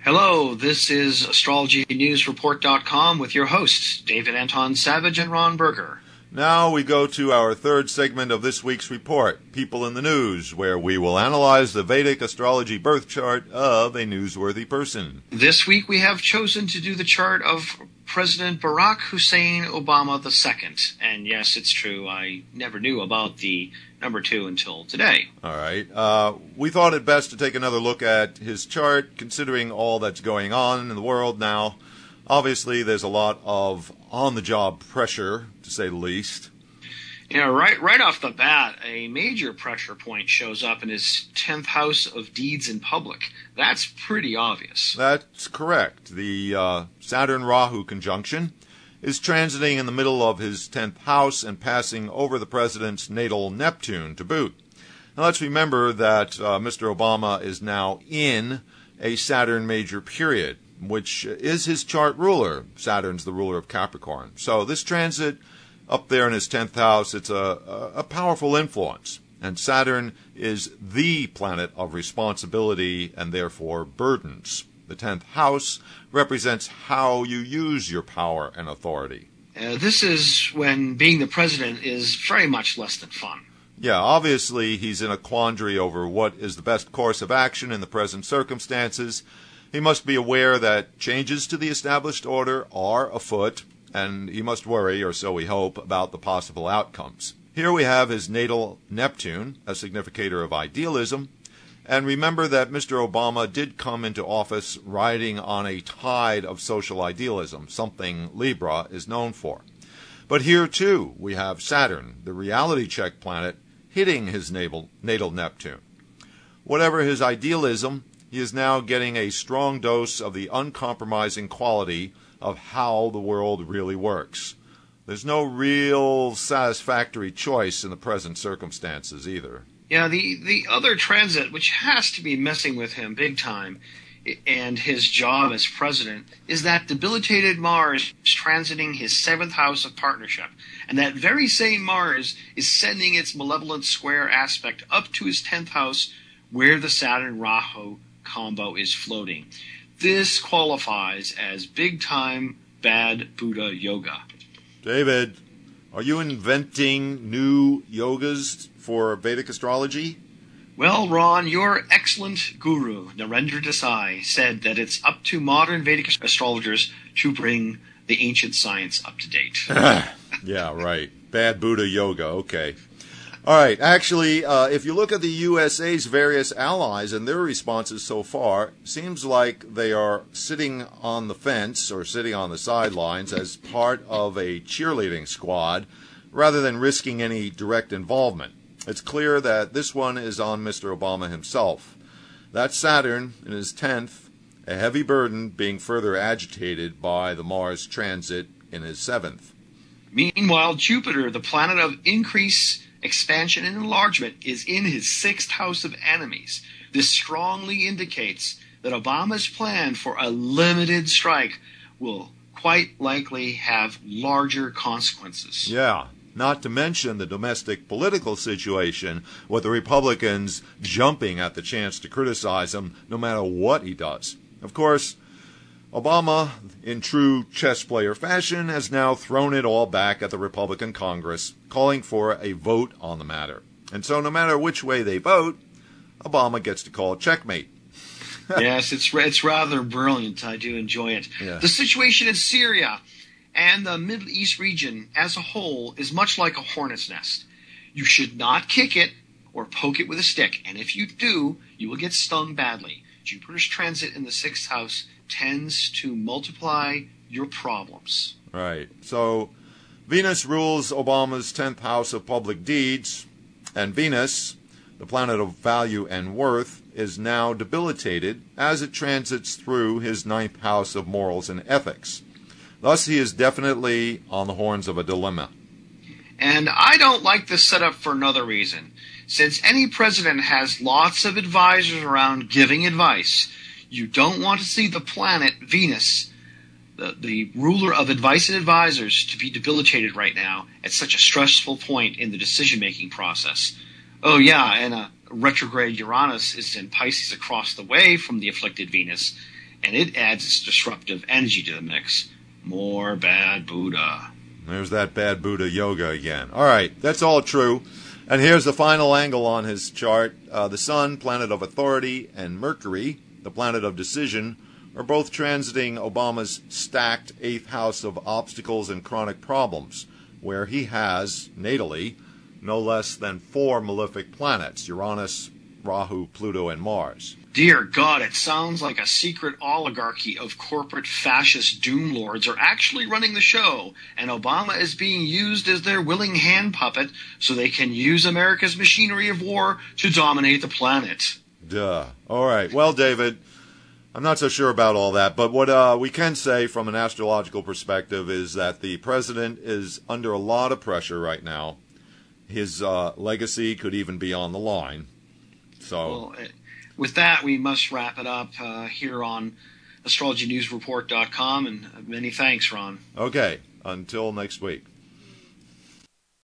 Hello, this is AstrologyNewsReport.com with your hosts, David Anton Savage and Ron Berger. Now we go to our third segment of this week's report, People in the News, where we will analyze the Vedic astrology birth chart of a newsworthy person. This week we have chosen to do the chart of President Barack Hussein Obama II. And yes, it's true, I never knew about the number 2 until today. All right. We thought it best to take another look at his chart, considering all that's going on in the world now. Obviously, there's a lot of on-the-job pressure, to say the least. You know, right off the bat, a major pressure point shows up in his 10th house of deeds in public. That's pretty obvious. That's correct. The Saturn-Rahu conjunction is transiting in the middle of his 10th house and passing over the president's natal Neptune to boot. Now, let's remember that Mr. Obama is now in a Saturn major period, which is his chart ruler. Saturn's the ruler of Capricorn. So this transit up there in his 10th house, it's a powerful influence. And Saturn is the planet of responsibility and therefore burdens. The 10th house represents how you use your power and authority. This is when being the president is very much less than fun. Yeah, obviously he's in a quandary over what is the best course of action in the present circumstances. He must be aware that changes to the established order are afoot, and he must worry, or so we hope, about the possible outcomes. Here we have his natal Neptune, a significator of idealism, and remember that Mr. Obama did come into office riding on a tide of social idealism, something Libra is known for. But here, too, we have Saturn, the reality check planet, hitting his natal Neptune. Whatever his idealism, he is now getting a strong dose of the uncompromising quality of how the world really works. There's no real satisfactory choice in the present circumstances either. Yeah, the other transit, which has to be messing with him big time, and his job as president, is that debilitated Mars transiting his 7th house of partnership. And that very same Mars is sending its malevolent square aspect up to his 10th house, where the Saturn-Rahu combo is floating. This qualifies as big-time bad Buddha yoga. David, are you inventing new yogas for Vedic astrology? Well, Ron, your excellent guru, Narendra Desai, said that it's up to modern Vedic astrologers to bring the ancient science up to date. Yeah, right. Bad Buddha yoga, okay. All right, actually, if you look at the USA's various allies and their responses so far, seems like they are sitting on the fence or sitting on the sidelines as part of a cheerleading squad rather than risking any direct involvement. It's clear that this one is on Mr. Obama himself. That's Saturn in his 10th, a heavy burden being further agitated by the Mars transit in his 7th. Meanwhile, Jupiter, the planet of increase, expansion, and enlargement, is in his 6th house of enemies. This strongly indicates that Obama's plan for a limited strike will quite likely have larger consequences. Yeah. Not to mention the domestic political situation, with the Republicans jumping at the chance to criticize him no matter what he does. Of course, Obama, in true chess player fashion, has now thrown it all back at the Republican Congress, calling for a vote on the matter. And so no matter which way they vote, Obama gets to call checkmate. Yes, it's rather brilliant. I do enjoy it. Yeah. The situation in Syria and the Middle East region as a whole is much like a hornet's nest. You should not kick it or poke it with a stick, and if you do, you will get stung badly. Jupiter's transit in the 6th house tends to multiply your problems. Right. So Venus rules Obama's 10th house of public deeds, and Venus, the planet of value and worth, is now debilitated as it transits through his 9th house of morals and ethics. Thus, he is definitely on the horns of a dilemma. And I don't like this setup for another reason. Since any president has lots of advisors around giving advice, you don't want to see the planet Venus, the ruler of advice and advisors, to be debilitated right now at such a stressful point in the decision-making process. Oh yeah, and retrograde Uranus is in Pisces across the way from the afflicted Venus, and it adds its disruptive energy to the mix. More bad Buddha. There's that bad Buddha yoga again. All right, that's all true. And here's the final angle on his chart. The Sun, planet of authority, and Mercury, the planet of decision, are both transiting Obama's stacked 8th house of obstacles and chronic problems, where he has, natally, no less than 4 malefic planets: Uranus, Rahu, Pluto, and Mars. Dear God, it sounds like a secret oligarchy of corporate fascist doom lords are actually running the show, and Obama is being used as their willing hand puppet so they can use America's machinery of war to dominate the planet. Duh. All right. Well, David, I'm not so sure about all that, but what we can say from an astrological perspective is that the president is under a lot of pressure right now. His legacy could even be on the line. So. Well, with that, we must wrap it up here on astrologynewsreport.com, and many thanks, Ron. Okay, until next week.